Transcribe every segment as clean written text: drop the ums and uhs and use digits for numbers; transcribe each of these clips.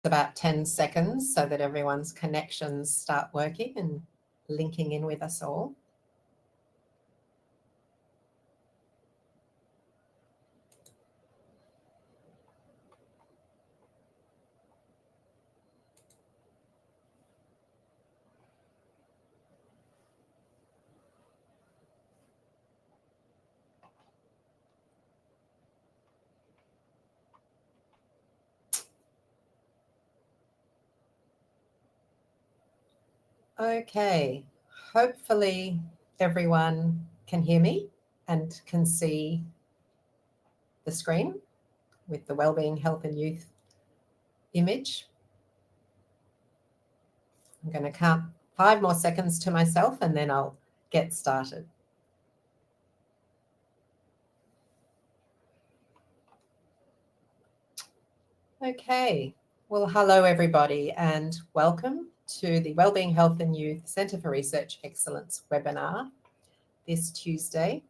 about 10 seconds so that everyone's connections start working and linking in with us all. Okay, hopefully everyone can hear me and can see the screen with the Wellbeing, Health and Youth image. I'm going to count 5 more seconds to myself and then I'll get started. Okay, well, hello everybody and welcome to the Wellbeing, Health and Youth Centre for Research Excellence webinar this Tuesday.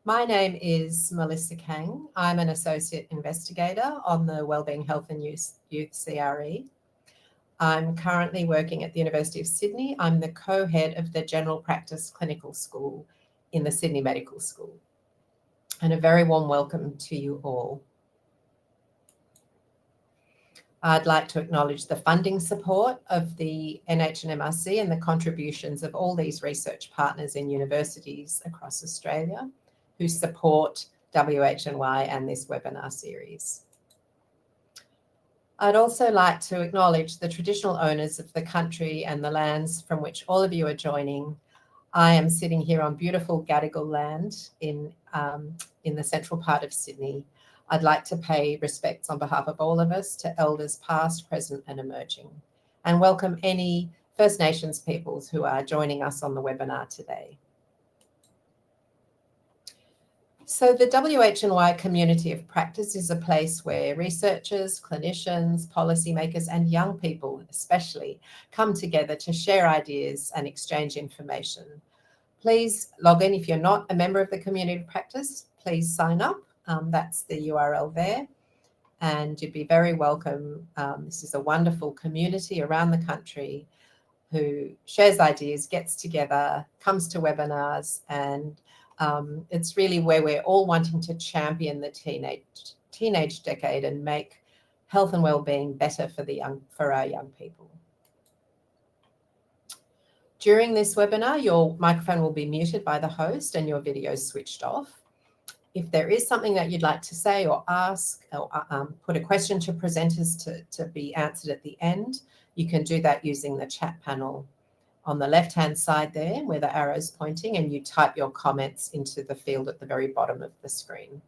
My name is Melissa Kang. I'm an Associate Investigator on the Wellbeing, Health and Youth CRE. I'm currently working at the University of Sydney. I'm the co-head of the General Practice Clinical School in the Sydney Medical School. And a very warm welcome to you all. I'd like to acknowledge the funding support of the NHMRC and the contributions of all these research partners in universities across Australia who support WHNY and this webinar series. I'd also like to acknowledge the traditional owners of the country and the lands from which all of you are joining. I am sitting here on beautiful Garrido land in the central part of Sydney. I'd like to pay respects on behalf of all of us to elders past, present and emerging, and welcome any First Nations peoples who are joining us on the webinar today. So the WHNY community of practice is a place where researchers, clinicians, policymakers and young people especially come together to share ideas and exchange information. Please log in if you're not a member of the community of practice, please sign up. That's the URL there, and you'd be very welcome. This is a wonderful community around the country who shares ideas, gets together, comes to webinars, and it's really where we're all wanting to champion the teenage decade and make health and well-being better for our young people. During this webinar, your microphone will be muted by the host and your video switched off. If there is something that you'd like to say or ask or put a question to presenters to be answered at the end, you can do that using the chat panel on the left-hand side there where the arrow's pointing, and you type your comments into the field at the very bottom of the screen.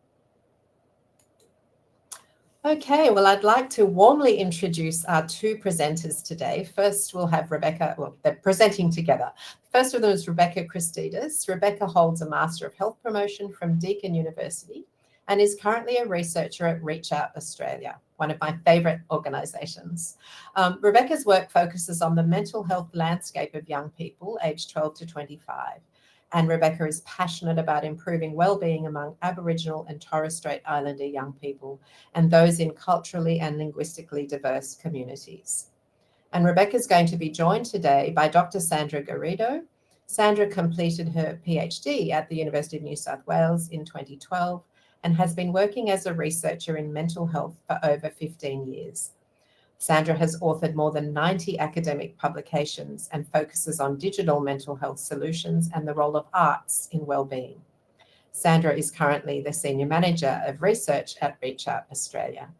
Okay, well, I'd like to warmly introduce our 2 presenters today. First, we'll have Rebecca, well, they're presenting together. First of them is Rebecca Christidis. Rebecca holds a Master of Health Promotion from Deakin University and is currently a researcher at ReachOut Australia, one of my favourite organisations. Rebecca's work focuses on the mental health landscape of young people aged 12 to 25. And Rebecca is passionate about improving well-being among Aboriginal and Torres Strait Islander young people and those in culturally and linguistically diverse communities. And Rebecca is going to be joined today by Dr. Sandra Garrido. Sandra completed her PhD at the University of New South Wales in 2012 and has been working as a researcher in mental health for over 15 years. Sandra has authored more than 90 academic publications and focuses on digital mental health solutions and the role of arts in wellbeing. Sandra is currently the Senior Manager of Research at ReachOut Australia.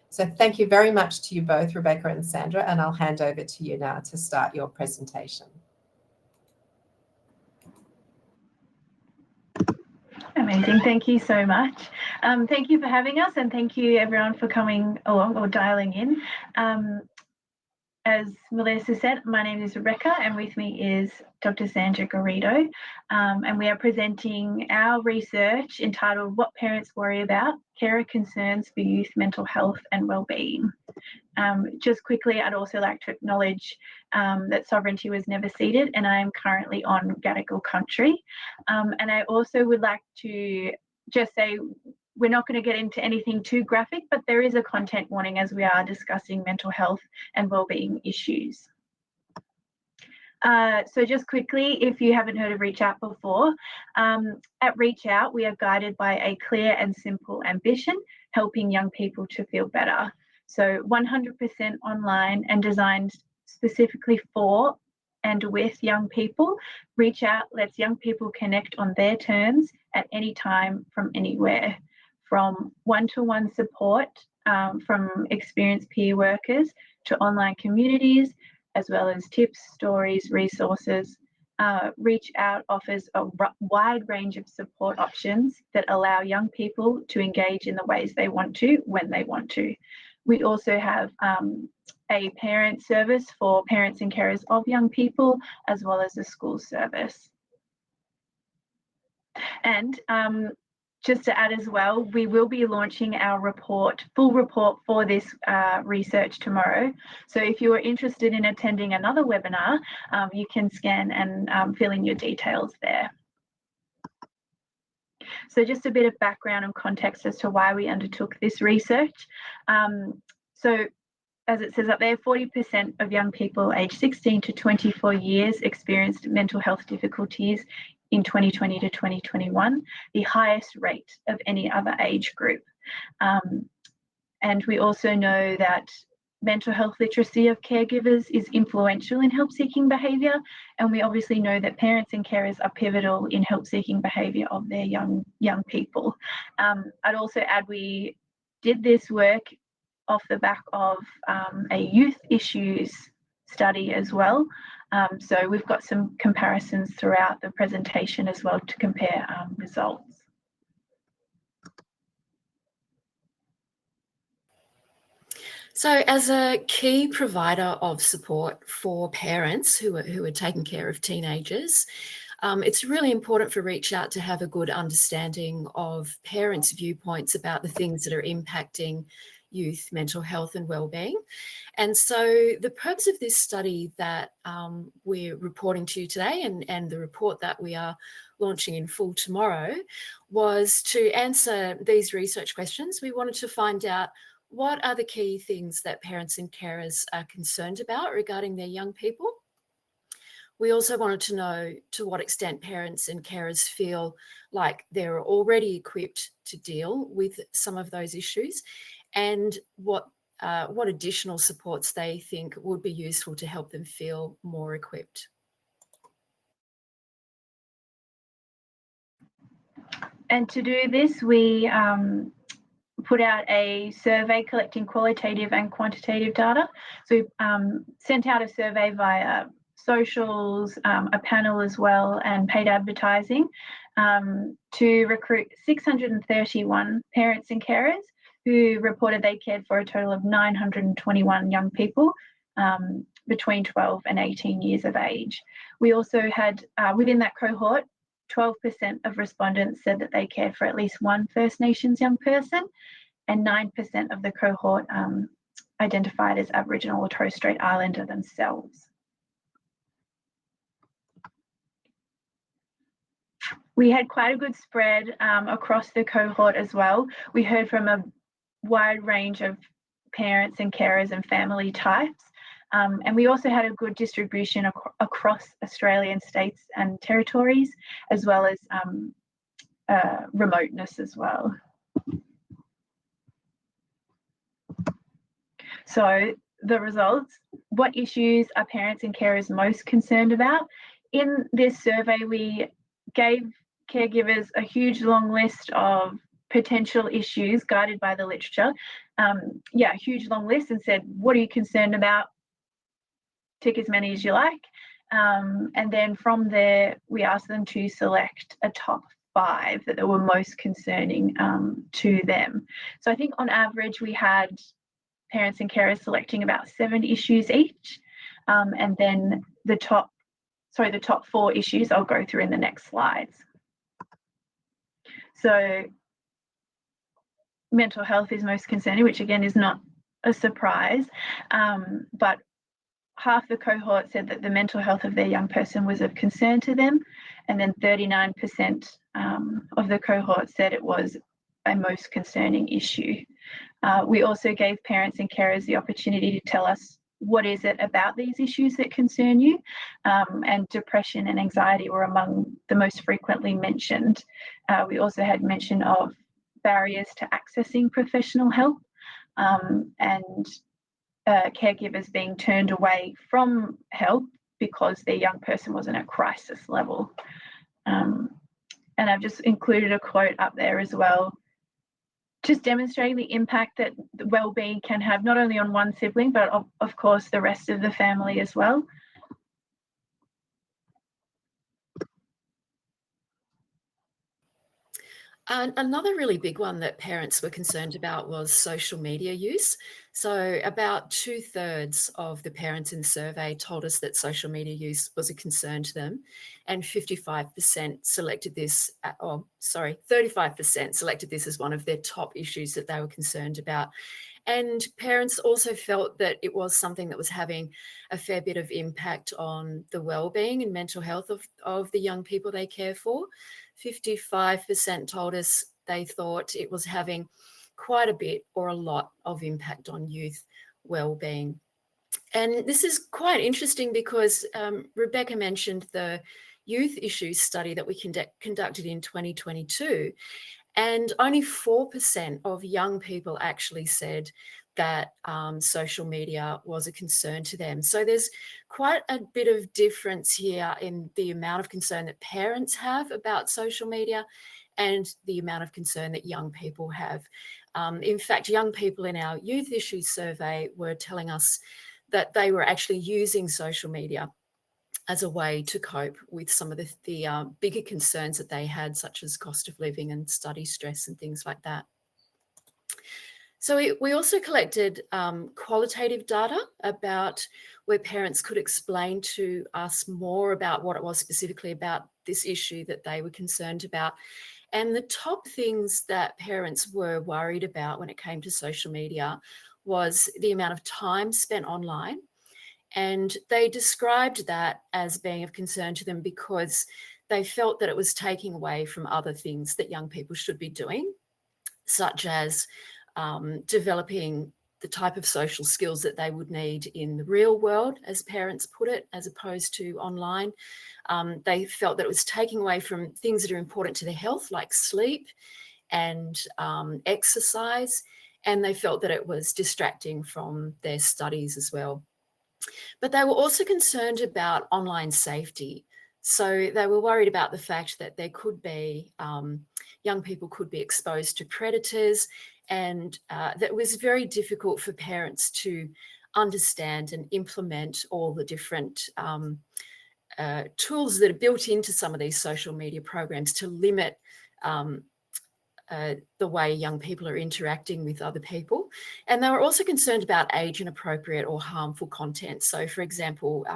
So thank you very much to you both, Rebecca and Sandra, and I'll hand over to you now to start your presentation. Amazing. Thank you so much. Thank you for having us, and thank you everyone for coming along or dialing in. As Melissa said, my name is Rebecca and with me is Dr. Sandra Garrido, and we are presenting our research entitled What Parents Worry About, Carer Concerns for Youth Mental Health and Wellbeing. Just quickly, I'd also like to acknowledge that sovereignty was never ceded and I am currently on Gadigal country. And I also would like to just say we're not going to get into anything too graphic, but there is a content warning as we are discussing mental health and wellbeing issues. So just quickly, if you haven't heard of ReachOut before, at ReachOut, we are guided by a clear and simple ambition, helping young people to feel better. So 100% online and designed specifically for and with young people. ReachOut lets young people connect on their terms at any time from anywhere, from one-to-one support from experienced peer workers to online communities, as well as tips, stories, resources. ReachOut offers a wide range of support options that allow young people to engage in the ways they want to, when they want to. We also have a parent service for parents and carers of young people, as well as a school service. And just to add as well, we will be launching our full report for this research tomorrow. So if you are interested in attending another webinar, you can scan and fill in your details there. So just a bit of background and context as to why we undertook this research. So as it says up there, 40% of young people aged 16 to 24 years experienced mental health difficulties in 2020 to 2021, the highest rate of any other age group. And we also know that mental health literacy of caregivers is influential in help-seeking behaviour, and we obviously know that parents and carers are pivotal in help-seeking behaviour of their young people. I'd also add we did this work off the back of a youth issues study as well. So we've got some comparisons throughout the presentation as well to compare results. So as a key provider of support for parents who are taking care of teenagers, it's really important for ReachOut to have a good understanding of parents' viewpoints about the things that are impacting youth mental health and wellbeing. And so the purpose of this study that we're reporting to you today, and the report that we are launching in full tomorrow, was to answer these research questions. We wanted to find out what are the key things that parents and carers are concerned about regarding their young people. We also wanted to know to what extent parents and carers feel like they're already equipped to deal with some of those issues, and what additional supports they think would be useful to help them feel more equipped. And to do this, we put out a survey collecting qualitative and quantitative data. So we sent out a survey via socials, a panel as well, and paid advertising to recruit 631 parents and carers who reported they cared for a total of 921 young people between 12 and 18 years of age. We also had, within that cohort, 12% of respondents said that they cared for at least one First Nations young person, and 9% of the cohort identified as Aboriginal or Torres Strait Islander themselves. We had quite a good spread across the cohort as well. We heard from a wide range of parents and carers and family types. And we also had a good distribution across Australian states and territories, as well as remoteness as well. So the results, what issues are parents and carers most concerned about? In this survey, we gave caregivers a huge long list of potential issues guided by the literature. A huge long list, and said, what are you concerned about? Tick as many as you like. And then from there, we asked them to select a top 5 that were most concerning to them. So I think on average, we had parents and carers selecting about 7 issues each. And then the top 4 issues I'll go through in the next slides. So mental health is most concerning, which again is not a surprise, but half the cohort said that the mental health of their young person was of concern to them, and then 39% of the cohort said it was a most concerning issue. We also gave parents and carers the opportunity to tell us what is it about these issues that concern you, and depression and anxiety were among the most frequently mentioned. We also had mention of barriers to accessing professional help, and caregivers being turned away from help because their young person wasn't at crisis level. And I've just included a quote up there as well, just demonstrating the impact that the wellbeing can have not only on one sibling, but of course the rest of the family as well. Another really big one that parents were concerned about was social media use. So about 2/3 of the parents in the survey told us that social media use was a concern to them, and 55% selected this, 35% selected this as one of their top issues that they were concerned about. And parents also felt that it was something that was having a fair bit of impact on the wellbeing and mental health of the young people they care for. 55% told us they thought it was having quite a bit or a lot of impact on youth wellbeing. And this is quite interesting because Rebecca mentioned the youth issues study that we conducted in 2022. And only 4% of young people actually said that social media was a concern to them. So there's quite a bit of difference here in the amount of concern that parents have about social media and the amount of concern that young people have. In fact, young people in our youth issues survey were telling us that they were actually using social media as a way to cope with some of the bigger concerns that they had, such as cost of living and study stress and things like that. So we also collected qualitative data about where parents could explain to us more about what it was specifically about this issue that they were concerned about. And the top things that parents were worried about when it came to social media was the amount of time spent online. And they described that as being of concern to them because they felt that it was taking away from other things that young people should be doing, such as developing the type of social skills that they would need in the real world, as parents put it, as opposed to online. They felt that it was taking away from things that are important to their health, like sleep and exercise, and they felt that it was distracting from their studies as well. But they were also concerned about online safety. So they were worried about the fact that there could be, young people could be exposed to predators, and that it was very difficult for parents to understand and implement all the different tools that are built into some of these social media programs to limit the way young people are interacting with other people. And they were also concerned about age inappropriate or harmful content. So, for example,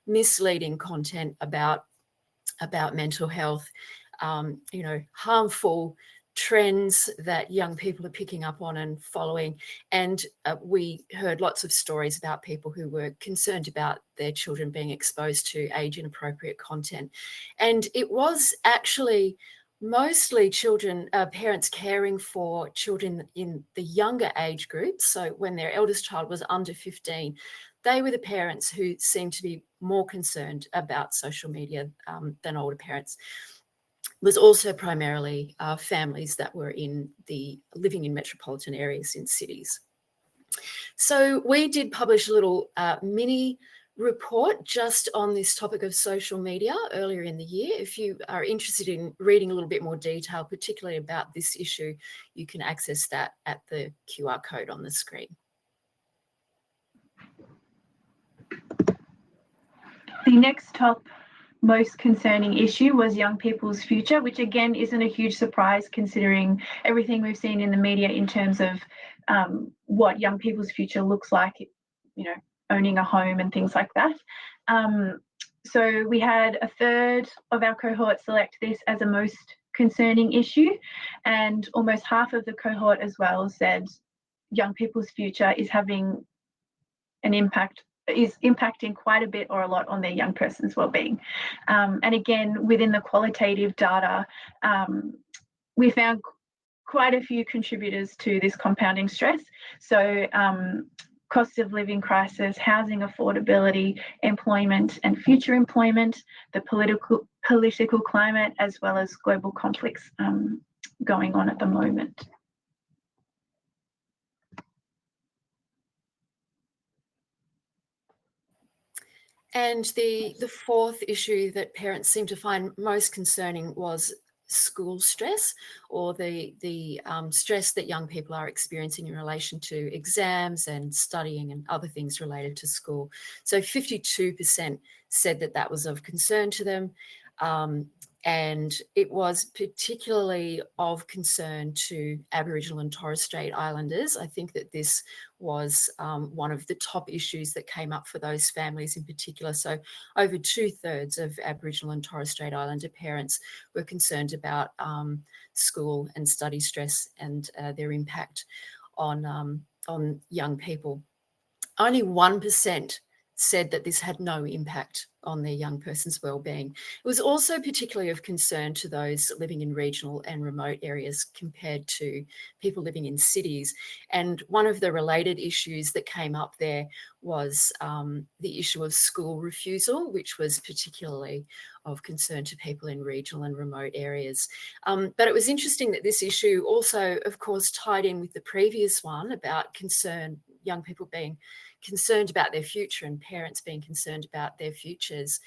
misleading content about mental health, harmful trends that young people are picking up on and following. And we heard lots of stories about people who were concerned about their children being exposed to age inappropriate content. And it was actually mostly parents caring for children in the younger age groups. So when their eldest child was under 15, they were the parents who seemed to be more concerned about social media than older parents. It was also primarily families that were living in metropolitan areas in cities. So we did publish a little mini report just on this topic of social media earlier in the year. If you are interested in reading a little bit more detail, particularly about this issue, you can access that at the QR code on the screen. The next top most concerning issue was young people's future, which again isn't a huge surprise considering everything we've seen in the media in terms of what young people's future looks like, owning a home and things like that. So we had a third of our cohort select this as a most concerning issue, and almost half of the cohort as well said young people's future is having an impact, is impacting quite a bit or a lot on their young person's wellbeing. And again, within the qualitative data, we found quite a few contributors to this compounding stress. So cost of living crisis, housing affordability, employment and future employment, the political climate, as well as global conflicts going on at the moment. And the fourth issue that parents seem to find most concerning was school stress, or the stress that young people are experiencing in relation to exams and studying and other things related to school. So 52% said that that was of concern to them. And it was particularly of concern to Aboriginal and Torres Strait Islanders. I think that this was one of the top issues that came up for those families in particular. So over 2/3 of Aboriginal and Torres Strait Islander parents were concerned about school and study stress and their impact on young people. Only 1% said that this had no impact on their young person's well-being. It was also particularly of concern to those living in regional and remote areas compared to people living in cities. And one of the related issues that came up there was the issue of school refusal, which was particularly of concern to people in regional and remote areas. But it was interesting that this issue also, of course, tied in with the previous one about young people being concerned about their future and parents being concerned about their futures,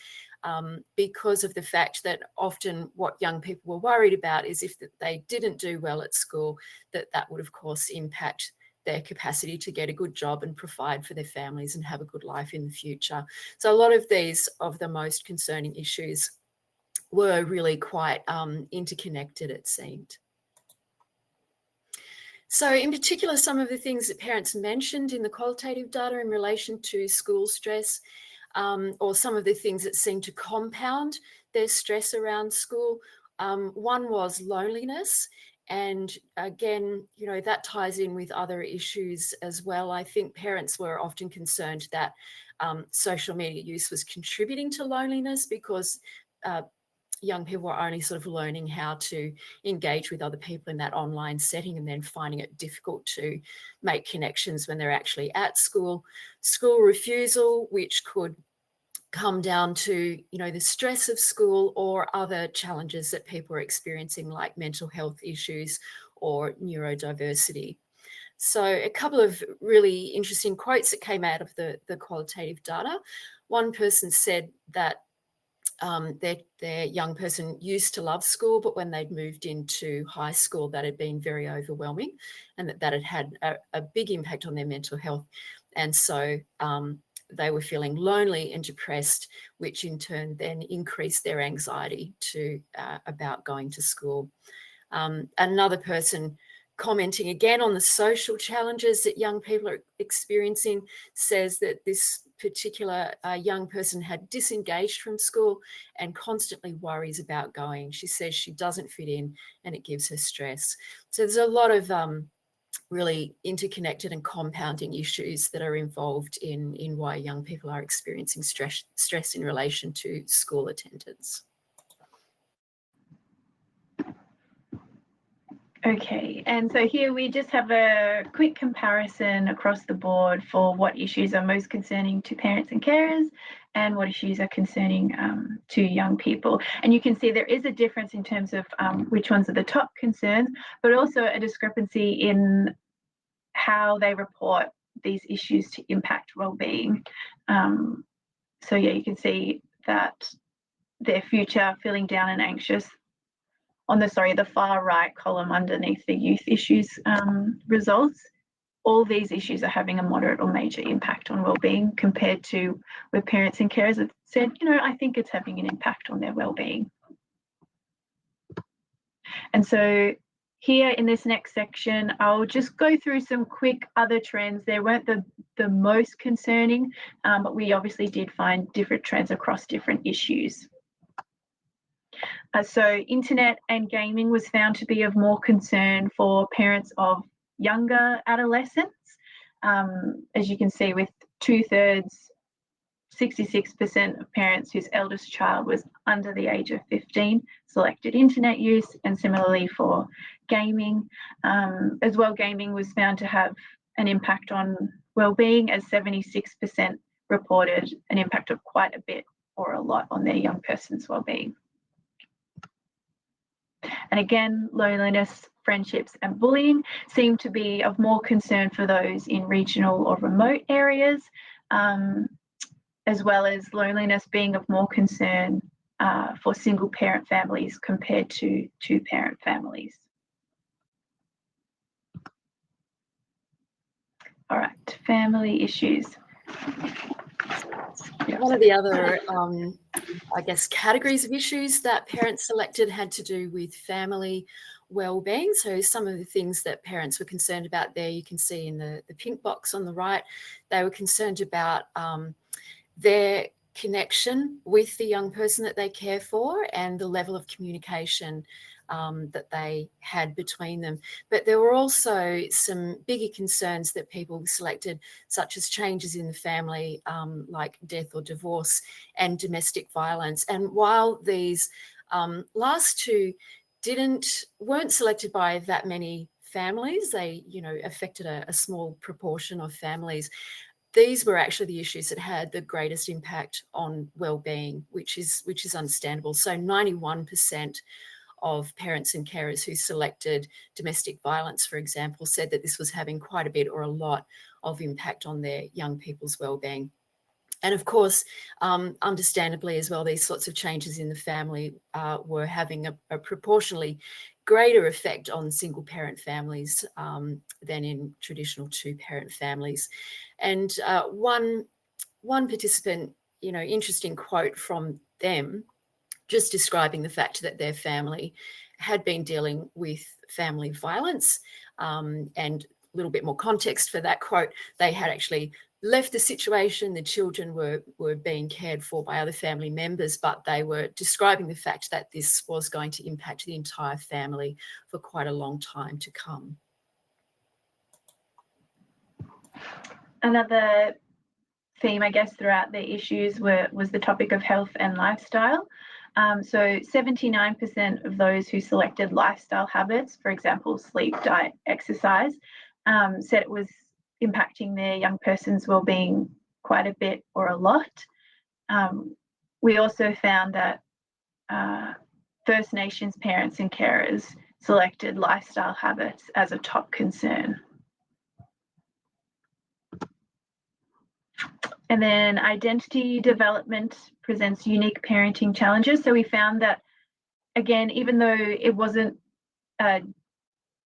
because of the fact that often what young people were worried about is if they didn't do well at school, that would of course impact their capacity to get a good job and provide for their families and have a good life in the future. So a lot of the most concerning issues were really quite interconnected, it seemed. So in particular, some of the things that parents mentioned in the qualitative data in relation to school stress, or some of the things that seem to compound their stress around school, one was loneliness. And again, that ties in with other issues as well. I think parents were often concerned that social media use was contributing to loneliness because young people were only sort of learning how to engage with other people in that online setting and then finding it difficult to make connections when they're actually at school. School refusal, which could come down to, the stress of school or other challenges that people are experiencing, like mental health issues or neurodiversity. So a couple of really interesting quotes that came out of the qualitative data. One person said that their young person used to love school, but when they'd moved into high school, that had been very overwhelming and that had had a big impact on their mental health. And so they were feeling lonely and depressed, which in turn then increased their anxiety about going to school. Another person commenting again on the social challenges that young people are experiencing says that this particular young person had disengaged from school and constantly worries about going. She says she doesn't fit in and it gives her stress. So there's a lot of really interconnected and compounding issues that are involved in why young people are experiencing stress in relation to school attendance. Okay, and so here we just have a quick comparison across the board for what issues are most concerning to parents and carers and what issues are concerning to young people. And you can see there is a difference in terms of which ones are the top concerns, but also a discrepancy in how they report these issues to impact wellbeing. So yeah, you can see that their future, feeling down and anxious, on the far right column underneath the youth issues results, all these issues are having a moderate or major impact on wellbeing compared to where parents and carers have said, I think it's having an impact on their wellbeing. And so here in this next section, I'll just go through some quick other trends. They weren't the most concerning, but we obviously did find different trends across different issues. So internet and gaming was found to be of more concern for parents of younger adolescents, as you can see, with 2/3 66% of parents whose eldest child was under the age of 15 selected internet use, and similarly for gaming. As well, gaming was found to have an impact on wellbeing, as 76% reported an impact of quite a bit or a lot on their young person's wellbeing. And again, loneliness, friendships and bullying seem to be of more concern for those in regional or remote areas, as well as loneliness being of more concern for single parent families compared to two-parent families. All right, family issues. One of the other, I guess, categories of issues that parents selected had to do with family wellbeing. So some of the things that parents were concerned about there, you can see in the pink box on the right. They were concerned about their connection with the young person that they care for and the level of communication that they had between them. But there were also some bigger concerns that people selected, such as changes in the family, like death or divorce, and domestic violence. And while these last two weren't selected by that many families, they, affected a small proportion of families. These were actually the issues that had the greatest impact on wellbeing, which is understandable. So 91% of parents and carers who selected domestic violence, for example, said that this was having quite a bit or a lot of impact on their young people's wellbeing. And of course, understandably as well, these sorts of changes in the family were having a proportionally greater effect on single parent families than in traditional two-parent families. And one participant, interesting quote from them, just describing the fact that their family had been dealing with family violence, and a little bit more context for that quote. They had actually left the situation. The children were being cared for by other family members, but they were describing the fact that this was going to impact the entire family for quite a long time to come. Another theme, I guess, throughout the issues was the topic of health and lifestyle. So 79% of those who selected lifestyle habits, for example, sleep, diet, exercise, said it was impacting their young person's wellbeing quite a bit or a lot. We also found that First Nations parents and carers selected lifestyle habits as a top concern. And then identity development presents unique parenting challenges. So we found that, again, even though it wasn't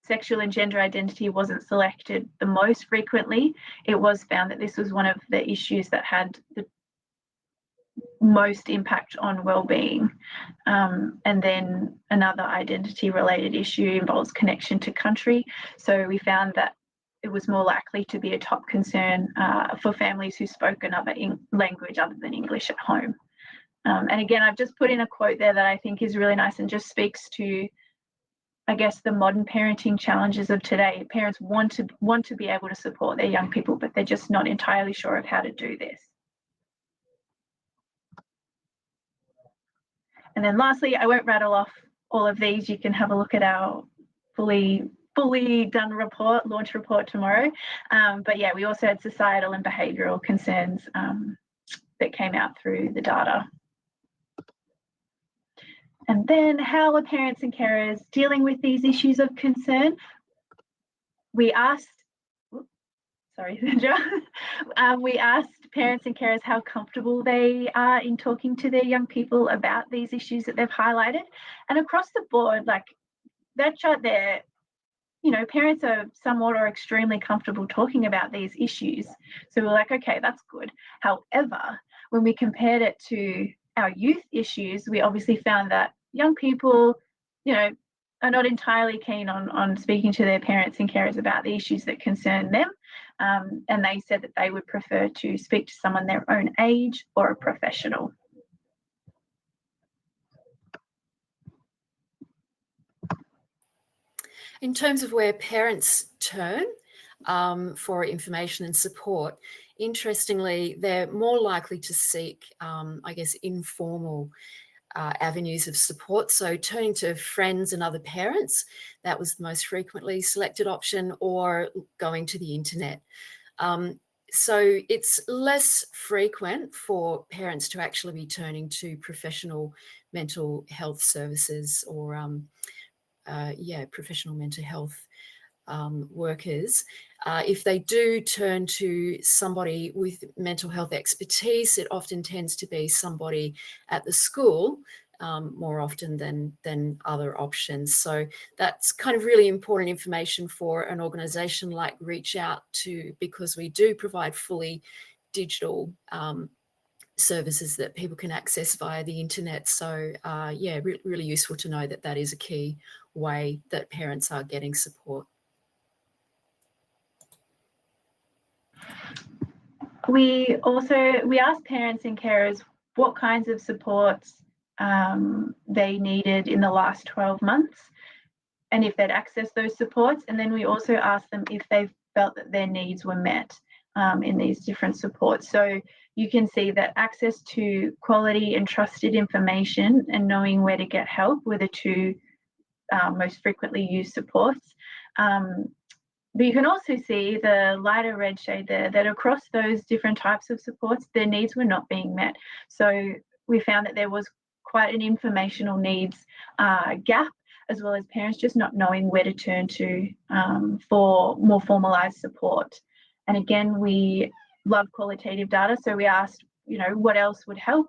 sexual and gender identity wasn't selected the most frequently, it was found that this was one of the issues that had the most impact on wellbeing. And then another identity related issue involves connection to country. So we found that it was more likely to be a top concern for families who spoke another language other than English at home. And again, I've just put in a quote there that I think is really nice and just speaks to, I guess, the modern parenting challenges of today. Parents want to be able to support their young people, but they're just not entirely sure of how to do this. And then lastly, I won't rattle off all of these. You can have a look at our fully done report, launch report tomorrow. But yeah, we also had societal and behavioural concerns that came out through the data. And then how are parents and carers dealing with these issues of concern? We asked, sorry, Sandra, we asked parents and carers how comfortable they are in talking to their young people about these issues that they've highlighted. And across the board, like that chart there, parents are somewhat or extremely comfortable talking about these issues. So we're like, okay, that's good. However, when we compared it to our youth issues, we obviously found that young people, are not entirely keen on speaking to their parents and carers about the issues that concern them. And they said that they would prefer to speak to someone their own age or a professional. In terms of where parents turn for information and support, interestingly, they're more likely to seek, I guess, informal avenues of support. So turning to friends and other parents, that was the most frequently selected option, or going to the internet. So it's less frequent for parents to actually be turning to professional mental health services or, professional mental health workers. If they do turn to somebody with mental health expertise, it often tends to be somebody at the school, more often than other options. So that's kind of really important information for an organisation like ReachOut because we do provide fully digital services that people can access via the internet. So really useful to know that is a key way that parents are getting support. We asked parents and carers what kinds of supports they needed in the last 12 months and if they'd accessed those supports. And then we also asked them if they felt that their needs were met in these different supports. So you can see that access to quality and trusted information and knowing where to get help were the two most frequently used supports. But you can also see the lighter red shade there, that across those different types of supports, their needs were not being met. So we found that there was quite an informational needs gap, as well as parents just not knowing where to turn to for more formalised support. And again, we love qualitative data, so we asked, what else would help?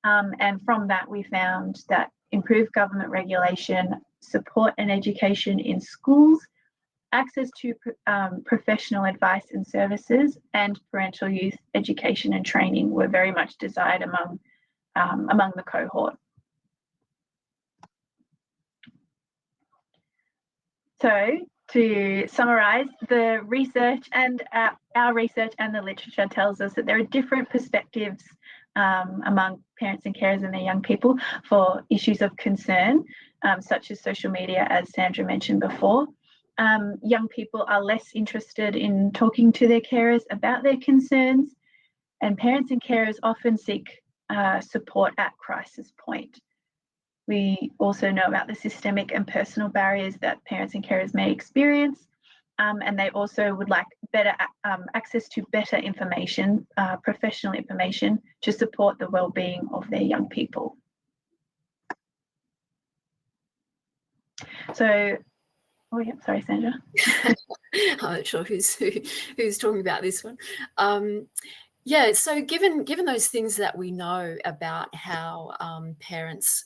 And from that, we found that improved government regulation, support and education in schools, access to professional advice and services, and parental youth education and training were very much desired among the cohort. So to summarise, the research and our research and the literature tells us that there are different perspectives among parents and carers and their young people for issues of concern, such as social media, as Sandra mentioned before. Young people are less interested in talking to their carers about their concerns, and parents and carers often seek support at crisis point. We also know about the systemic and personal barriers that parents and carers may experience, and they also would like better access to better information, professional information, to support the well-being of their young people. So, oh yeah, sorry, Sandra. I'm not sure who's talking about this one. So given those things that we know about how parents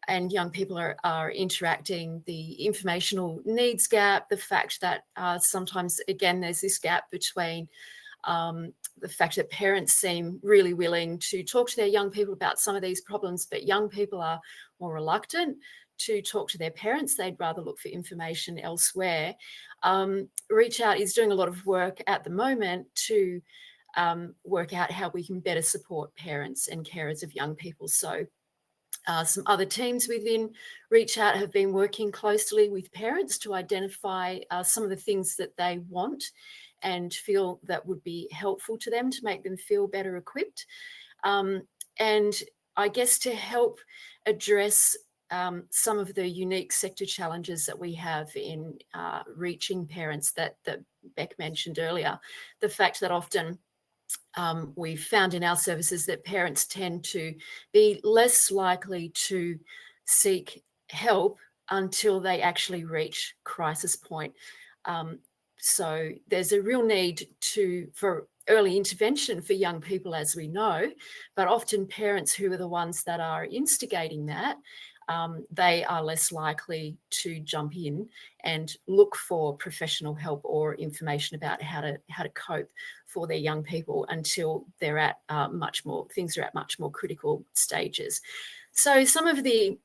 and young people are interacting, the informational needs gap, the fact that sometimes, again, there's this gap between the fact that parents seem really willing to talk to their young people about some of these problems, but young people are more reluctant to talk to their parents. They'd rather look for information elsewhere. ReachOut is doing a lot of work at the moment to work out how we can better support parents and carers of young people. So some other teams within ReachOut have been working closely with parents to identify some of the things that they want and feel that would be helpful to them to make them feel better equipped. And I guess to help address some of the unique sector challenges that we have in reaching parents that Beck mentioned earlier, the fact that often we've found in our services that parents tend to be less likely to seek help until they actually reach crisis point. So there's a real need for early intervention for young people, as we know, but often parents who are the ones that are instigating that, they are less likely to jump in and look for professional help or information about how to cope for their young people until they're at things are at much more critical stages. So some of the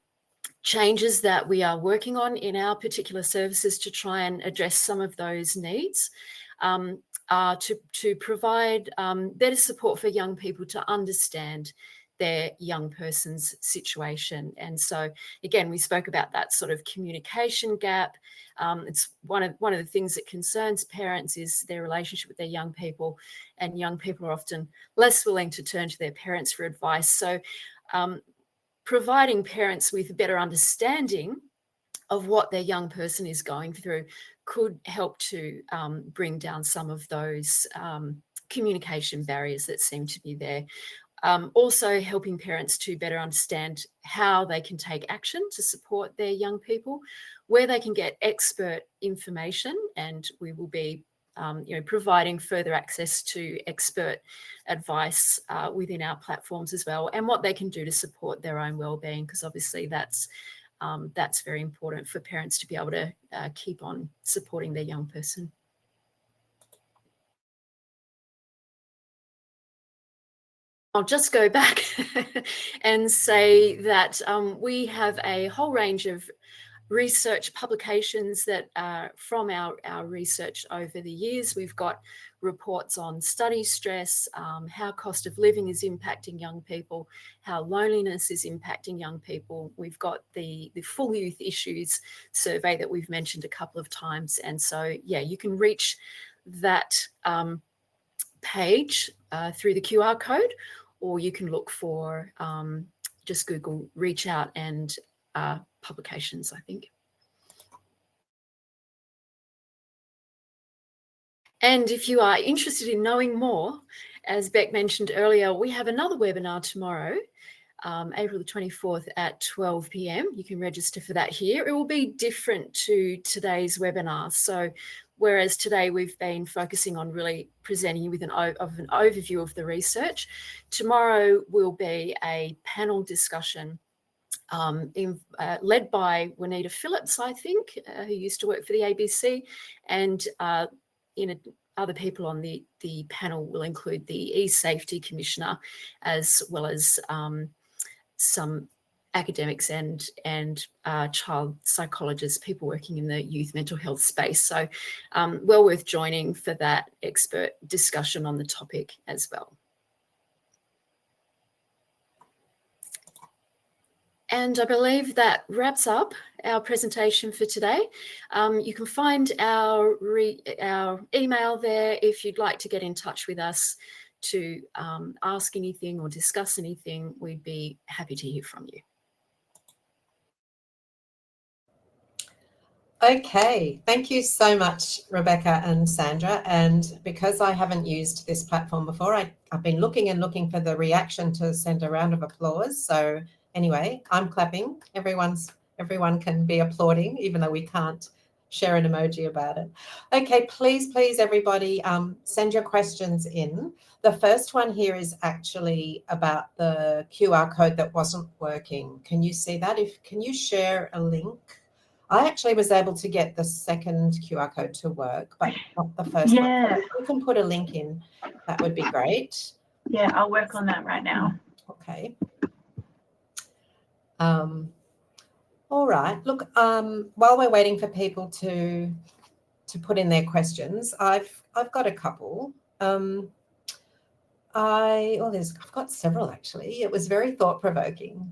changes that we are working on in our particular services to try and address some of those needs are to provide better support for young people to understand their young person's situation. And so, again, we spoke about that sort of communication gap. It's one of the things that concerns parents is their relationship with their young people, and young people are often less willing to turn to their parents for advice. So providing parents with a better understanding of what their young person is going through could help to bring down some of those communication barriers that seem to be there. Also helping parents to better understand how they can take action to support their young people, where they can get expert information, and we will be providing further access to expert advice within our platforms as well, and what they can do to support their own wellbeing, because obviously that's very important for parents to be able to keep on supporting their young person. I'll just go back and say that we have a whole range of research publications that are from our research over the years. We've got reports on study stress, how cost of living is impacting young people, how loneliness is impacting young people. We've got the full youth issues survey that we've mentioned a couple of times. And so, yeah, you can reach that page through the QR code, or you can look for, just Google ReachOut and publications, I think. And if you are interested in knowing more, as Beck mentioned earlier, we have another webinar tomorrow, April the 24th at 12 p.m. You can register for that here. It will be different to today's webinar. So whereas today we've been focusing on really presenting you with an overview of the research, tomorrow will be a panel discussion led by Juanita Phillips, I think, who used to work for the ABC, and other people on the panel will include the e-safety commissioner, as well as some academics and child psychologists, people working in the youth mental health space. So well worth joining for that expert discussion on the topic as well. And I believe that wraps up our presentation for today. You can find our email there if you'd like to get in touch with us to ask anything or discuss anything. We'd be happy to hear from you. Okay, thank you so much, Rebecca and Sandra. And because I haven't used this platform before, I've been looking and looking for the reaction to send a round of applause. So anyway, I'm clapping. Everyone can be applauding, even though we can't share an emoji about it. Okay, please, everybody, send your questions in. The first one here is actually about the QR code that wasn't working. Can you see that? Can you share a link? I actually was able to get the second QR code to work, but not the first one. So if you can put a link in, that would be great. Yeah, I'll work on that right now. Okay. All right. Look, while we're waiting for people to put in their questions, I've got a couple. I've got several actually. It was very thought-provoking.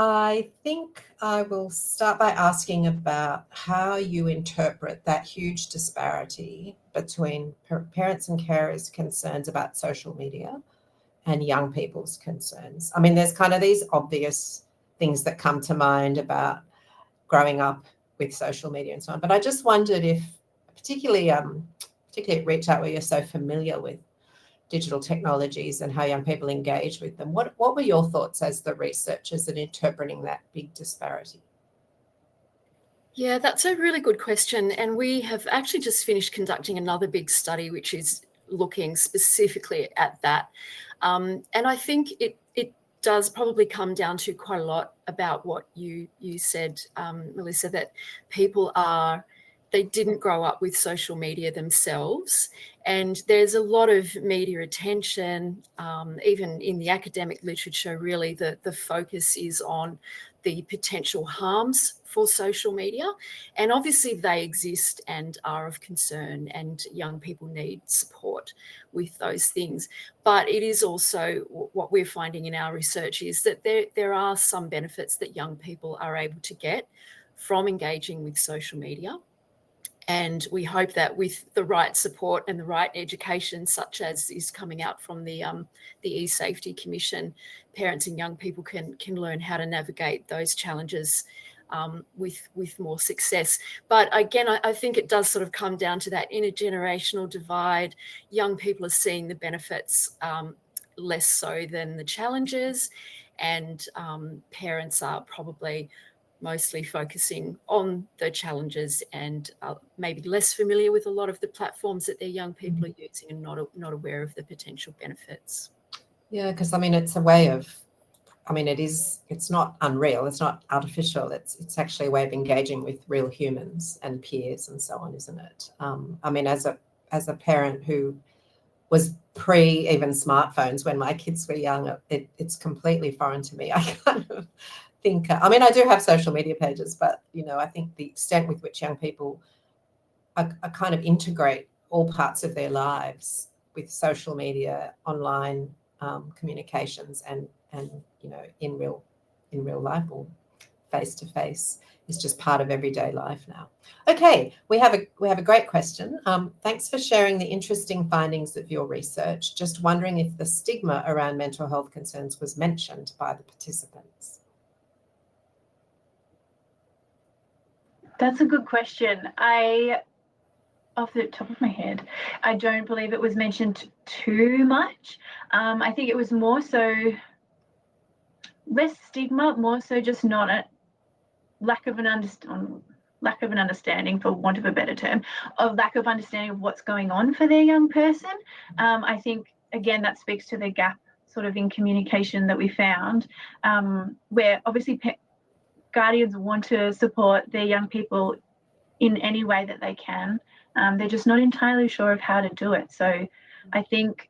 I think I will start by asking about how you interpret that huge disparity between parents and carers' concerns about social media and young people's concerns. I mean, there's kind of these obvious things that come to mind about growing up with social media and so on, but I just wondered if, particularly at ReachOut, where you're so familiar with digital technologies and how young people engage with them, what were your thoughts as the researchers in interpreting that big disparity? Yeah, that's a really good question. And we have actually just finished conducting another big study, which is looking specifically at that. And I think it does probably come down to quite a lot about what you said, Melissa, that people are they didn't grow up with social media themselves. And there's a lot of media attention, even in the academic literature, really the focus is on the potential harms for social media. And obviously they exist and are of concern, and young people need support with those things. But it is also what we're finding in our research is that there are some benefits that young people are able to get from engaging with social media. And we hope that with the right support and the right education, such as is coming out from the e-Safety Commission, parents and young people can learn how to navigate those challenges with more success. But again, I think it does sort of come down to that intergenerational divide. Young people are seeing the benefits less so than the challenges, and parents are probably mostly focusing on the challenges and maybe less familiar with a lot of the platforms that their young people are using, and not aware of the potential benefits. Yeah, because I mean, it's a way of, I mean, it's not unreal, it's not artificial, it's actually a way of engaging with real humans and peers and so on, isn't it? I mean, as a parent who was pre even smartphones when my kids were young, it's completely foreign to me. I kind of think, I mean, I do have social media pages, but, you know, I think the extent with which young people are kind of integrate all parts of their lives with social media, online communications, and you know, in real life or face to face is just part of everyday life now. Okay, we have a great question. Thanks for sharing the interesting findings of your research. Just wondering if the stigma around mental health concerns was mentioned by the participants. That's a good question. Off the top of my head, I don't believe it was mentioned too much. I think it was more so less stigma, more so just not a lack of an understanding, for want of a better term, of lack of understanding of what's going on for their young person. I think, again, that speaks to the gap sort of in communication that we found, where obviously guardians want to support their young people in any way that they can. They're just not entirely sure of how to do it. So I think,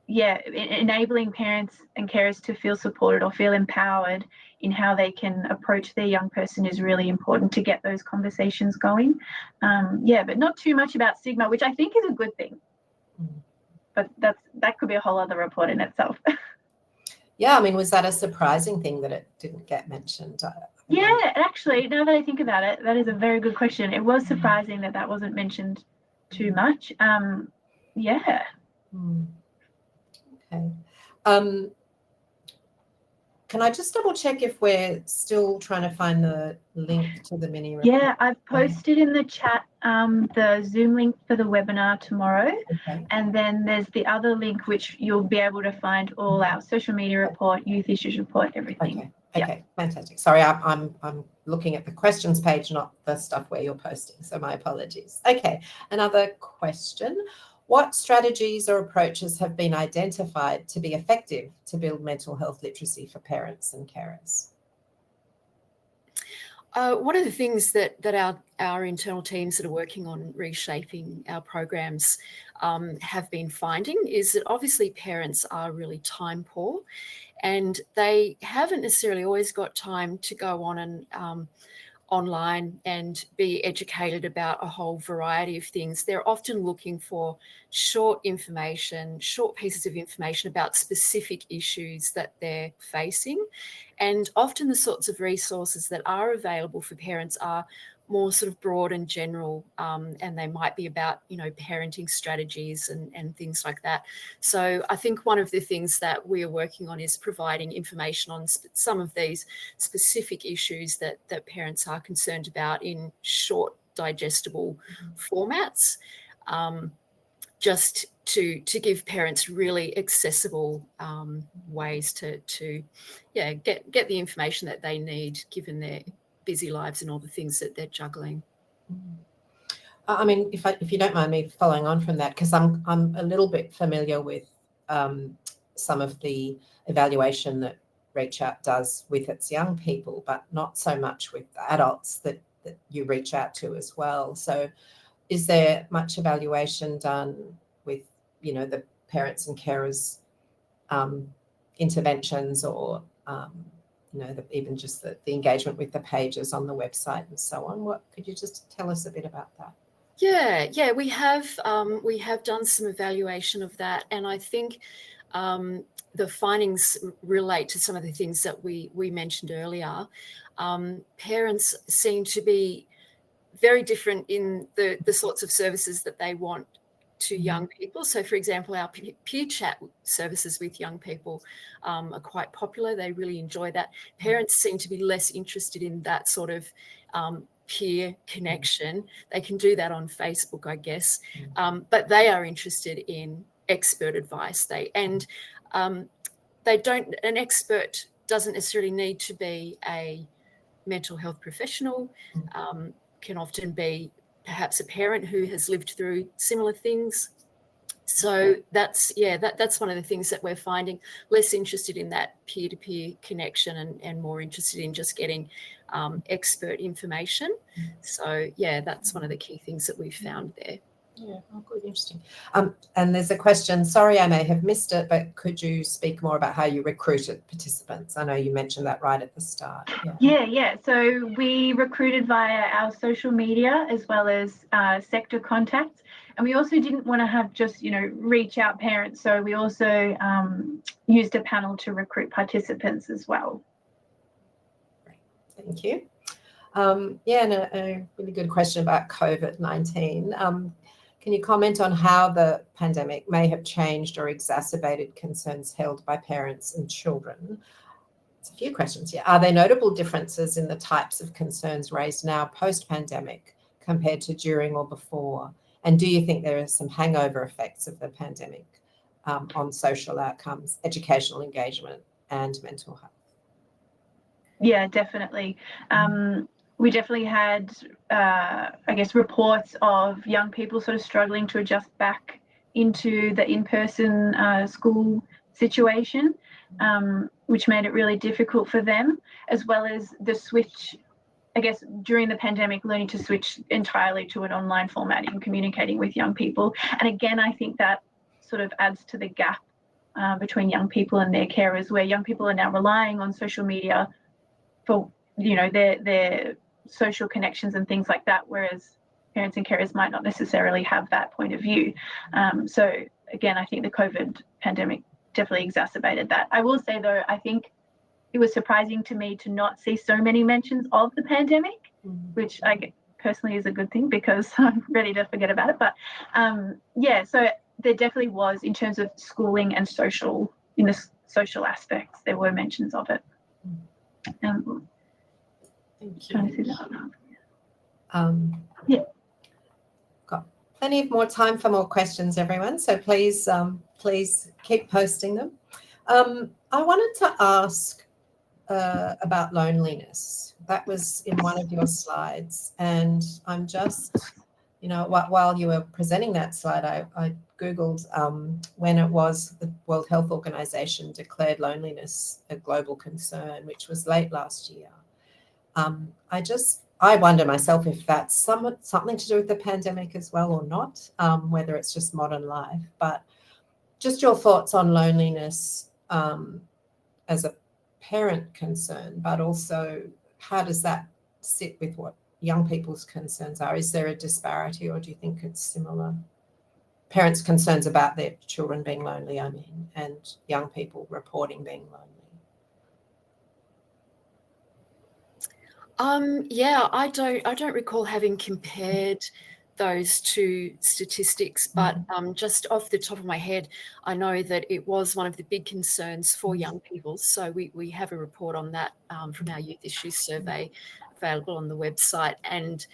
yeah, enabling parents and carers to feel supported or feel empowered in how they can approach their young person is really important to get those conversations going. Yeah, but not too much about stigma, which I think is a good thing. But that could be a whole other report in itself. Yeah, I mean, was that a surprising thing that it didn't get mentioned? Yeah, actually, now that I think about it, that is a very good question. It was surprising that wasn't mentioned too much. Yeah. Okay. Can I just double check if we're still trying to find the link to the mini report? Yeah, I've posted in the chat the Zoom link for the webinar tomorrow. Okay. And then there's the other link which you'll be able to find all our social media report, youth issues report, everything. Okay, fantastic. Sorry, I'm looking at the questions page, not the stuff where you're posting, so my apologies. Okay, another question. What strategies or approaches have been identified to be effective to build mental health literacy for parents and carers? One of the things that our internal teams that are working on reshaping our programs have been finding is that obviously parents are really time poor, and they haven't necessarily always got time to go on and online and be educated about a whole variety of things. They're often looking for short pieces of information about specific issues that they're facing. And often the sorts of resources that are available for parents are more sort of broad and general, and they might be about, you know, parenting strategies and things like that. So I think one of the things that we are working on is providing information on some of these specific issues that parents are concerned about in short, digestible formats, just to give parents really accessible ways to get the information that they need, given their busy lives and all the things that they're juggling. I mean, if you don't mind me following on from that, because I'm a little bit familiar with some of the evaluation that ReachOut does with its young people, but not so much with the adults that that you reach out to as well. So is there much evaluation done with, the parents and carers interventions, or, even just the engagement with the pages on the website and so on? What could you just tell us a bit about that? Yeah, we have done some evaluation of that, and I think the findings relate to some of the things that we mentioned earlier. Parents seem to be very different in the sorts of services that they want to young people. So, for example, our peer chat services with young people are quite popular. They really enjoy that. Parents seem to be less interested in that sort of peer connection. They can do that on Facebook, I guess, but they are interested in expert advice. An expert doesn't necessarily need to be a mental health professional, can often be perhaps a parent who has lived through similar things. So that's one of the things that we're finding, less interested in that peer-to-peer connection and more interested in just getting expert information. So that's one of the key things that we've found there. Yeah, oh, good, interesting. And there's a question, sorry I may have missed it, but could you speak more about how you recruited participants? I know you mentioned that right at the start. Yeah. So we recruited via our social media as well as sector contacts. And we also didn't want to have just, reach out parents. So we also used a panel to recruit participants as well. Great, thank you. And a really good question about COVID-19. Can you comment on how the pandemic may have changed or exacerbated concerns held by parents and children? It's a few questions here. Are there notable differences in the types of concerns raised now post-pandemic compared to during or before? And do you think there are some hangover effects of the pandemic on social outcomes, educational engagement, and mental health? Yeah, definitely. We definitely had, reports of young people sort of struggling to adjust back into the in-person school situation, which made it really difficult for them, as well as the switch, during the pandemic, learning to switch entirely to an online format in communicating with young people. And again, I think that sort of adds to the gap between young people and their carers, where young people are now relying on social media for their social connections and things like that, whereas parents and carers might not necessarily have that point of view. So again, I think the COVID pandemic definitely exacerbated that. I will say though, I think it was surprising to me to not see so many mentions of the pandemic, which I personally is a good thing because I'm ready to forget about it. But so there definitely was, in terms of schooling and social, in the social aspects, there were mentions of it. Thank you. Trying to see that. Got plenty of more time for more questions, everyone. So please keep posting them. I wanted to ask about loneliness. That was in one of your slides, and I'm just, while you were presenting that slide, I Googled when it was the World Health Organization declared loneliness a global concern, which was late last year. I wonder myself if that's something to do with the pandemic as well or not, whether it's just modern life. But just your thoughts on loneliness as a parent concern, but also how does that sit with what young people's concerns are? Is there a disparity, or do you think it's similar? Parents' concerns about their children being lonely, and young people reporting being lonely. I don't recall having compared those two statistics, but just off the top of my head, I know that it was one of the big concerns for young people. So we have a report on that from our Youth Issues Survey available on the website. And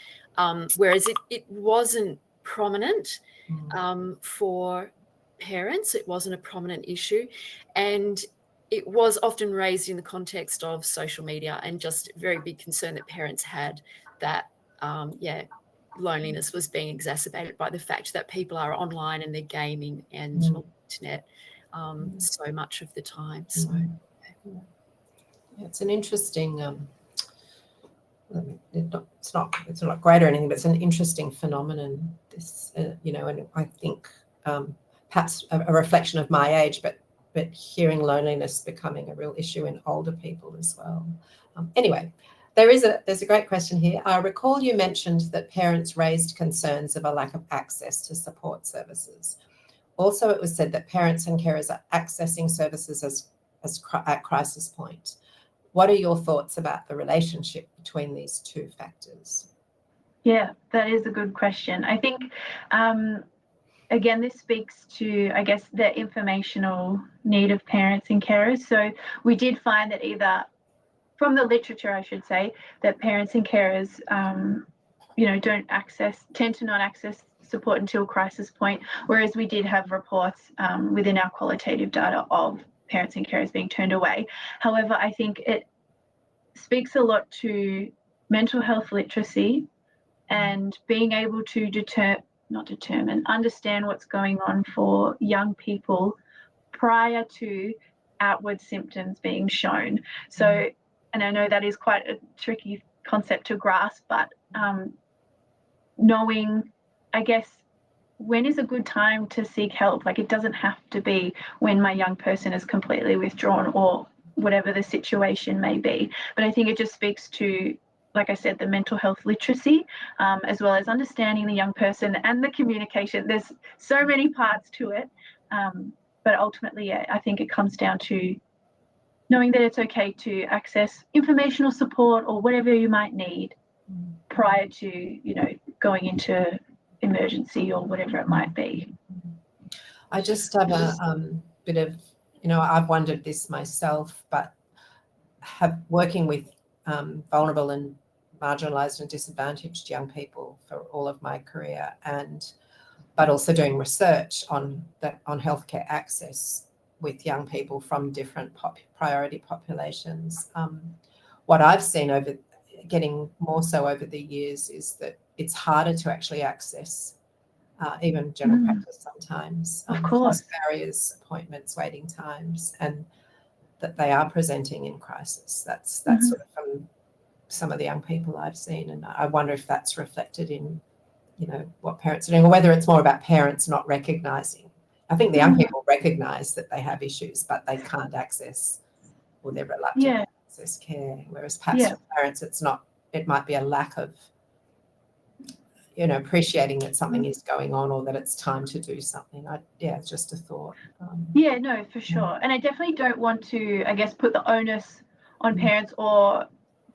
whereas it wasn't prominent for parents, it wasn't a prominent issue. And it was often raised in the context of social media and just a very big concern that parents had that, loneliness was being exacerbated by the fact that people are online and they're gaming and on the internet so much of the time. So it's an interesting it's not great or anything, but it's an interesting phenomenon. This, and I think perhaps a reflection of my age, but hearing loneliness becoming a real issue in older people as well. Anyway, there's a great question here. I recall you mentioned that parents raised concerns of a lack of access to support services. Also, it was said that parents and carers are accessing services at crisis point. What are your thoughts about the relationship between these two factors? Yeah, that is a good question. I think, again, this speaks to, I guess, the informational need of parents and carers. So we did find that either from the literature, I should say, that parents and carers, tend to not access support until crisis point, whereas we did have reports within our qualitative data of parents and carers being turned away. However, I think it speaks a lot to mental health literacy and being able to understand what's going on for young people prior to outward symptoms being shown. So, and I know that is quite a tricky concept to grasp, but knowing, I guess, when is a good time to seek help? Like, it doesn't have to be when my young person is completely withdrawn or whatever the situation may be. But I think it just speaks to, like I said, the mental health literacy, as well as understanding the young person and the communication. There's so many parts to it. But ultimately, yeah, I think it comes down to knowing that it's okay to access informational support or whatever you might need prior to, going into emergency or whatever it might be. I just have a bit of, I've wondered this myself, but working with vulnerable and marginalised and disadvantaged young people for all of my career, but also doing research on healthcare access with young people from different priority populations. What I've seen getting more so over the years is that it's harder to actually access even general practice sometimes. Of course. Barriers, appointments, waiting times, and that they are presenting in crisis. That's sort of from some of the young people I've seen, and I wonder if that's reflected in, what parents are doing, or whether it's more about parents not recognising. I think the young people recognise that they have issues, but they can't access, or they're reluctant to access care. Whereas perhaps for parents, it might be a lack of, appreciating that something is going on or that it's time to do something. It's just a thought. No, for sure. And I definitely don't want to, I guess, put the onus on parents or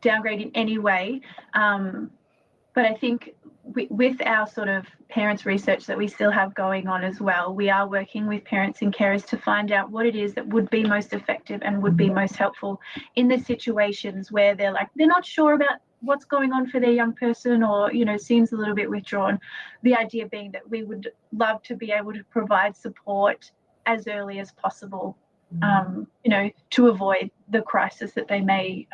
downgrade in any way. But I think with our sort of parents research that we still have going on as well, we are working with parents and carers to find out what it is that would be most effective and would be most helpful in the situations where they're not sure about what's going on for their young person, or seems a little bit withdrawn. The idea being that we would love to be able to provide support as early as possible, to avoid the crisis that they may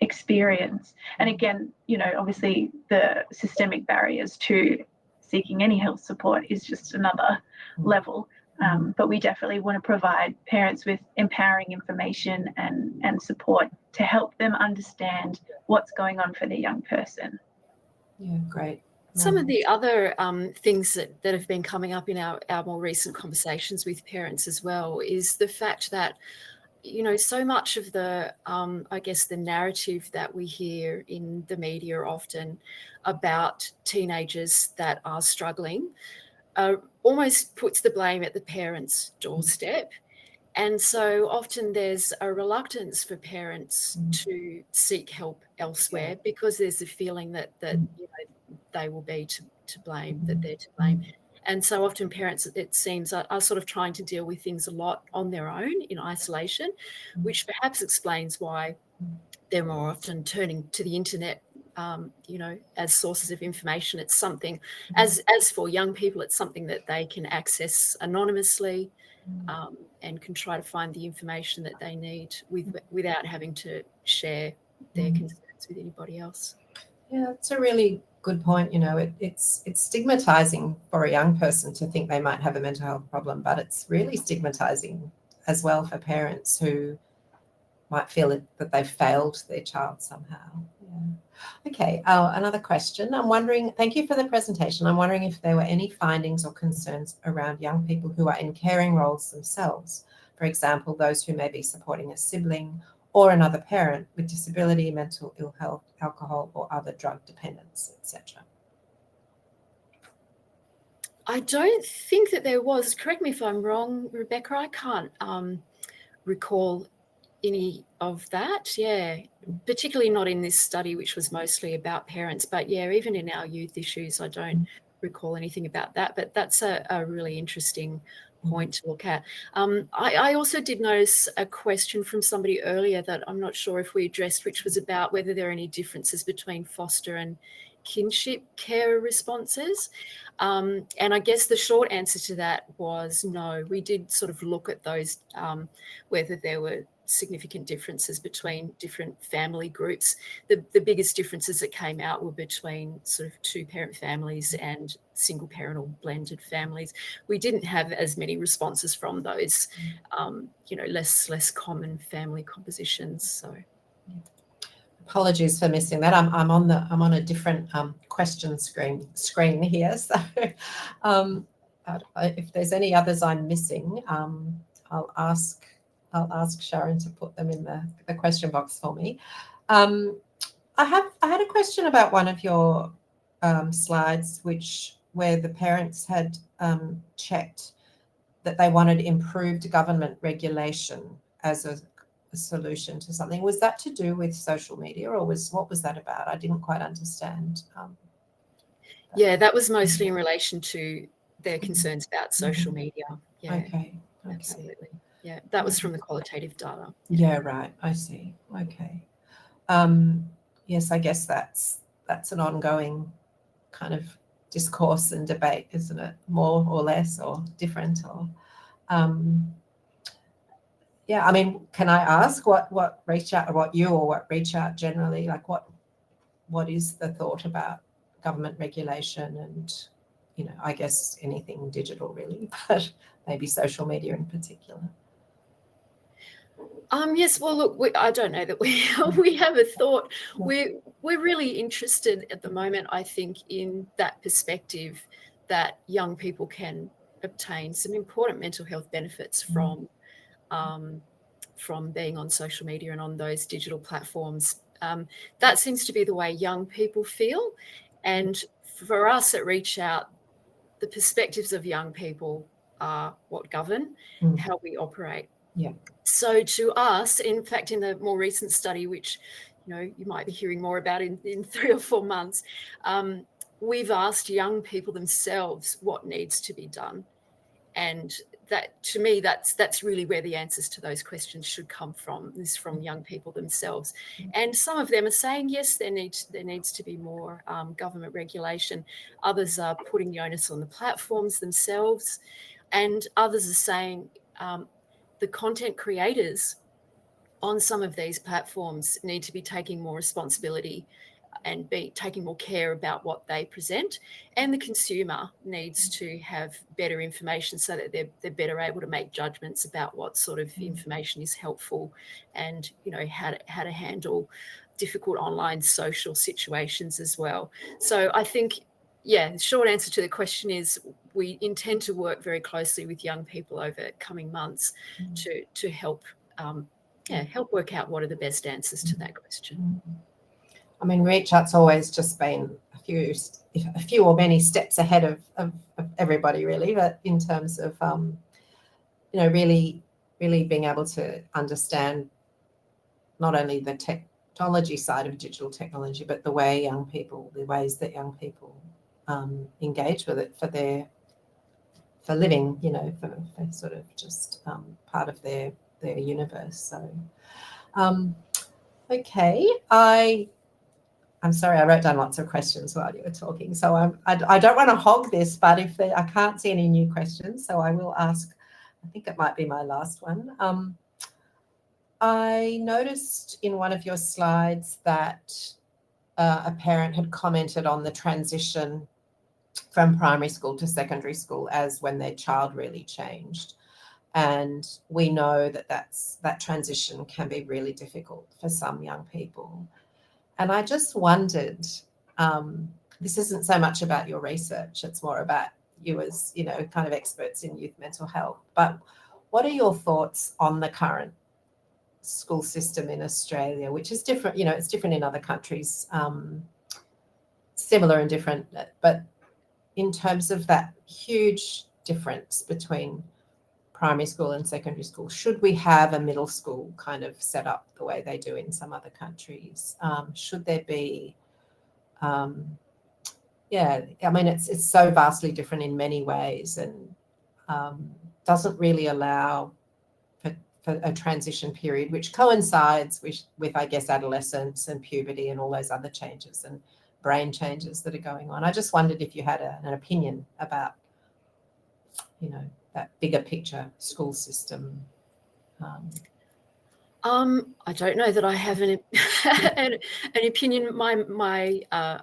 experience. And again, obviously the systemic barriers to seeking any health support is just another level. But we definitely want to provide parents with empowering information and support to help them understand what's going on for their young person. Yeah, great. Some of the other things that have been coming up in our more recent conversations with parents as well is the fact that, so much of the, I guess, the narrative that we hear in the media often about teenagers that are struggling almost puts the blame at the parents' doorstep. And so often there's a reluctance for parents to seek help elsewhere because there's a feeling that they will be to blame, that they're to blame. And so often parents, it seems, are sort of trying to deal with things a lot on their own in isolation, which perhaps explains why they're more often turning to the internet, as sources of information. It's something, as for young people, it's something that they can access anonymously, and can try to find the information that they need without having to share their concerns with anybody else. Yeah, it's a really good point. It's stigmatizing for a young person to think they might have a mental health problem, but it's really stigmatizing as well for parents who might feel that they've failed their child somehow. Okay, another question. I'm wondering, thank you for the presentation. I'm wondering if there were any findings or concerns around young people who are in caring roles themselves. For example, those who may be supporting a sibling or another parent with disability, mental ill health, alcohol or other drug dependence, etc. I don't think that there was. Correct me if I'm wrong, Rebecca. I can't recall any of that. Yeah, particularly not in this study, which was mostly about parents. But yeah, even in our youth issues, I don't recall anything about that. But that's a really interesting point to look at. I also did notice a question from somebody earlier that I'm not sure if we addressed, which was about whether there are any differences between foster and kinship care responses. And I guess the short answer to that was no. We did sort of look at those, whether there were significant differences between different family groups. The biggest differences that came out were between sort of two-parent families and single-parent or blended families. We didn't have as many responses from those, less common family compositions. So. Apologies for missing that. I'm on a different question screen here. So if there's any others I'm missing, I'll ask Sharon to put them in the question box for me. I had a question about one of your slides, where the parents had checked that they wanted improved government regulation as a solution to something. Was that to do with social media, or what was that about? I didn't quite understand. Yeah, that was mostly in relation to their concerns about social media. Yeah. Okay. Absolutely. Yeah, that was from the qualitative data. Yeah, right. I see. Okay. Yes, I guess that's an ongoing kind of discourse and debate, isn't it? More or less, or different, or yeah. I mean, can I ask what ReachOut generally, like what is the thought about government regulation and, I guess anything digital really, but maybe social media in particular? Yes. Well, look, I don't know that we have a thought. We're really interested at the moment, I think, in that perspective that young people can obtain some important mental health benefits from being on social media and on those digital platforms. That seems to be the way young people feel, and for us at ReachOut, the perspectives of young people are what govern how we operate. Yeah. So to us, in fact, in the more recent study, which you might be hearing more about in 3 or 4 months, we've asked young people themselves what needs to be done, and that, to me, that's really where the answers to those questions should come from, is from young people themselves. And some of them are saying yes, there needs to be more government regulation. Others are putting the onus on the platforms themselves, and others are saying the content creators on some of these platforms need to be taking more responsibility and be taking more care about what they present, and the consumer needs to have better information so that they're better able to make judgments about what sort of information is helpful, and how to handle difficult online social situations as well. So I think, the short answer to the question is we intend to work very closely with young people over coming months to help work out what are the best answers to that question. I mean, ReachOut's always just been a few or many steps ahead of everybody, really, but in terms of really being able to understand not only the technology side of digital technology, but the ways that young people engage with it for living, for sort of just part of their universe. So, okay, I'm sorry, I wrote down lots of questions while you were talking, so I don't want to hog this, but I can't see any new questions, so I will ask. I think it might be my last one. I noticed in one of your slides that a parent had commented on the transition from primary school to secondary school as when their child really changed. And we know that transition can be really difficult for some young people. And I just wondered, this isn't so much about your research, it's more about you as, kind of experts in youth mental health, but what are your thoughts on the current school system in Australia, which is different, it's different in other countries, similar and different, but in terms of that huge difference between primary school and secondary school, should we have a middle school kind of set up the way they do in some other countries? Should there be, it's so vastly different in many ways, and doesn't really allow for a transition period, which coincides with, I guess, adolescence and puberty and all those other changes and brain changes that are going on. I just wondered if you had an opinion about, that bigger picture school system. I don't know that I have an opinion. My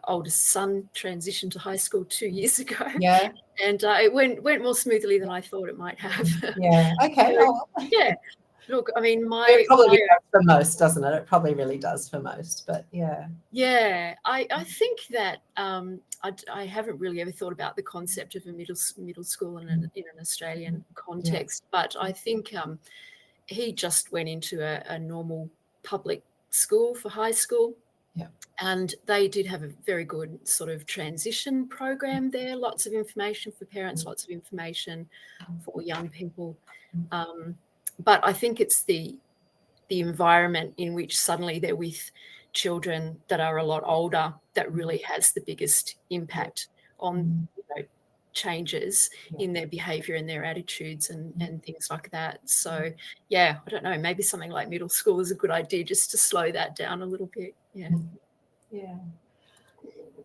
oldest son transitioned to high school 2 years ago. Yeah. And it went more smoothly than I thought it might have. Yeah. Okay. Yeah. Look, I mean, it probably does for most, doesn't it? It probably really does for most, but yeah. Yeah, I think that I haven't really ever thought about the concept of a middle school in an Australian context, but I think he just went into a normal public school for high school. Yeah. And they did have a very good sort of transition program there, lots of information for parents, lots of information for young people. But I think it's the environment in which suddenly they're with children that are a lot older that really has the biggest impact on changes in their behaviour and their attitudes and things like that. So, yeah, I don't know, maybe something like middle school is a good idea just to slow that down a little bit. Yeah. Yeah.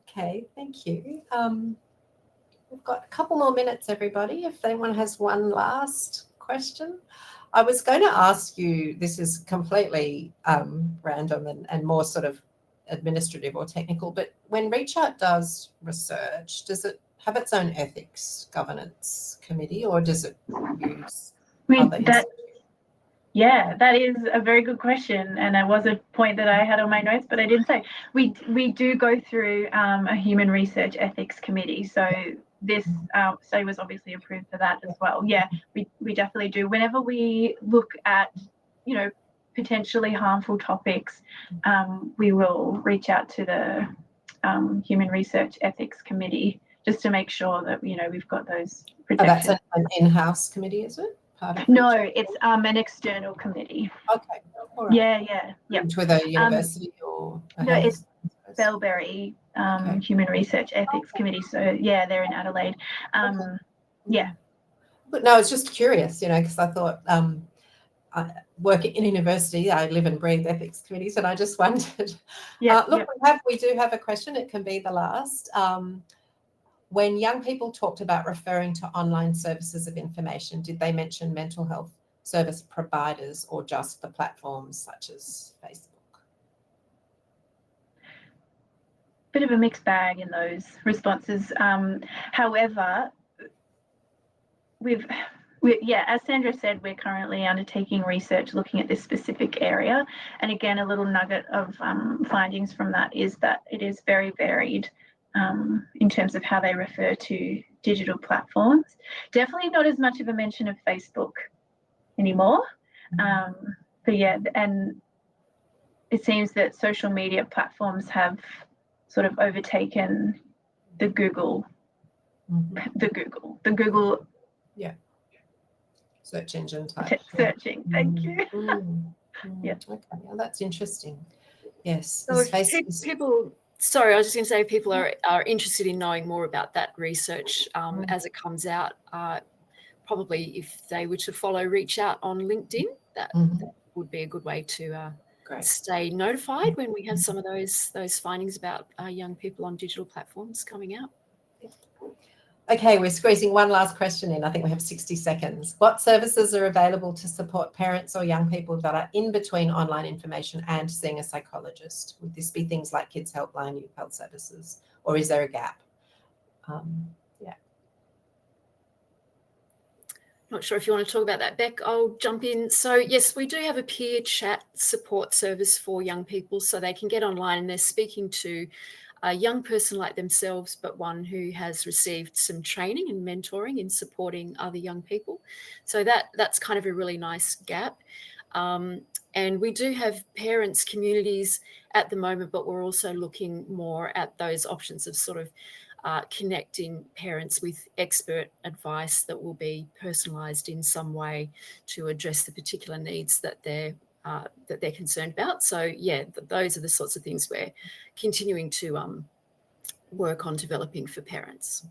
Okay, thank you. We've got a couple more minutes, everybody, if anyone has one last question. I was going to ask you, this is completely random and more sort of administrative or technical, but when ReachOut does research, does it have its own ethics governance committee, or does it use other institutions? Yeah, that is a very good question, and it was a point that I had on my notes, but I didn't say. We do go through a human research ethics committee, so this study was obviously approved for that as well. Yeah, we definitely do. Whenever we look at, potentially harmful topics, we will reach out to the human research ethics committee just to make sure that we've got those protections. That's an in-house committee, is it? No, it's an external committee. Okay. All right. Yeah. With a university or a no, health it's Bellberry Human Research Ethics Committee. So yeah, they're in Adelaide. Yeah. But no, I was just curious, because I thought working in a university, I live and breathe ethics committees, and I just wondered. We do have a question. It can be the last. When young people talked about referring to online services of information, did they mention mental health service providers or just the platforms such as Facebook? Bit of a mixed bag in those responses. However, as Sandra said, we're currently undertaking research looking at this specific area. And again, a little nugget of findings from that is that it is very varied in terms of how they refer to digital platforms. Definitely not as much of a mention of Facebook anymore. But yeah, and it seems that social media platforms have sort of overtaken the Google. Yeah. Search engine type. Searching. Thank you. Yeah. Okay. Well, that's interesting. Yes. So people. Sorry, I was just going to say, if people are interested in knowing more about that research as it comes out, probably if they were to follow ReachOut on LinkedIn, that would be a good way to stay notified when we have some of those findings about young people on digital platforms coming out. Okay, we're squeezing one last question in. I think we have 60 seconds. What services are available to support parents or young people that are in between online information and seeing a psychologist? Would this be things like Kids Helpline, Youth Health Services, or is there a gap? Not sure if you want to talk about that, Beck. I'll jump in. So yes, we do have a peer chat support service for young people, so they can get online and they're speaking to a young person like themselves, but one who has received some training and mentoring in supporting other young people. So that's kind of a really nice gap. And we do have parents communities at the moment, but we're also looking more at those options of sort of connecting parents with expert advice that will be personalised in some way to address the particular needs that they're concerned about. So yeah, those are the sorts of things we're continuing to work on developing for parents.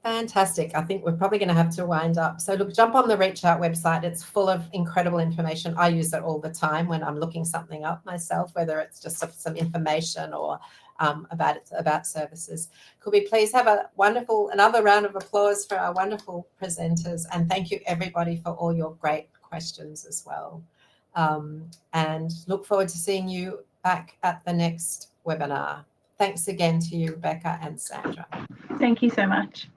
Fantastic. I think we're probably going to have to wind up. So look, jump on the ReachOut website. It's full of incredible information. I use it all the time when I'm looking something up myself, whether it's just some information or about services. Could we please have another round of applause for our wonderful presenters, and thank you everybody for all your great questions as well. And look forward to seeing you back at the next webinar. Thanks again to you, Rebecca and Sandra. Thank you so much.